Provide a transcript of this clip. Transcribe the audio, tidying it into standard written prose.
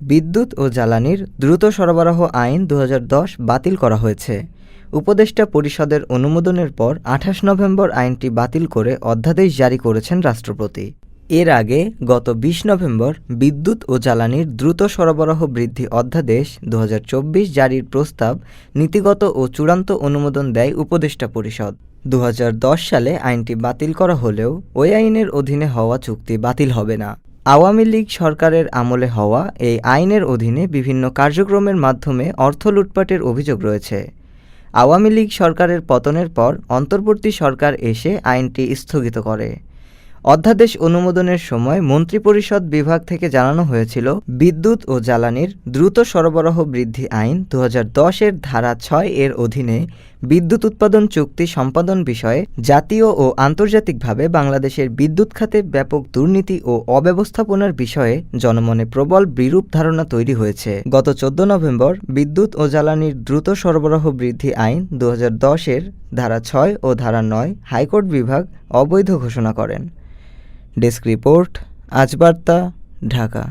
বিদ্যুৎ ও জ্বালানির দ্রুত সরবরাহ আইন ২০১০ বাতিল করা হয়েছে। উপদেষ্টা পরিষদের অনুমোদনের পর ২৮ নভেম্বর আইনটি বাতিল করে অধ্যাদেশ জারি করেছেন রাষ্ট্রপতি। এর আগে গত ২০ নভেম্বর বিদ্যুৎ ও জ্বালানির দ্রুত সরবরাহ বৃদ্ধি অধ্যাদেশ ২০২৪ জারির প্রস্তাব নীতিগত ও চূড়ান্ত অনুমোদন দেয় উপদেষ্টা পরিষদ। ২০১০ সালে আইনটি বাতিল করা হলেও ওই আইনের অধীনে হওয়া চুক্তি বাতিল হবে না। আওয়ামী লীগ সরকারের আমলে হওয়া এই আইনের অধীনে বিভিন্ন কার্যক্রমের মাধ্যমে অর্থ লুটপাটের অভিযোগ রয়েছে। আওয়ামী লীগ সরকারের পতনের পর অন্তর্বর্তী সরকার এসে আইনটি স্থগিত করে। অধ্যাদেশ অনুমোদনের সময় মন্ত্রিপরিষদ বিভাগ থেকে জানানো হয়েছিল, বিদ্যুৎ ও জ্বালানির দ্রুত সরবরাহ বৃদ্ধি আইন ২০১০ এর ধারা ৬ এর অধীনে বিদ্যুৎ উৎপাদন চুক্তি সম্পাদন বিষয়ে জাতীয় ও আন্তর্জাতিকভাবে বাংলাদেশের বিদ্যুৎ খাতে ব্যাপক দুর্নীতি ও অব্যবস্থাপনার বিষয়ে জনমনে প্রবল বিরূপ ধারণা তৈরি হয়েছে। গত ১৪ নভেম্বর বিদ্যুৎ ও জ্বালানির দ্রুত সরবরাহ বৃদ্ধি আইন ২০১০ এর ধারা ৬ ও ধারা ৯ হাইকোর্ট বিভাগ অবৈধ ঘোষণা করেন। ডেস্ক রিপোর্ট, আজ বার্তা, ঢাকা।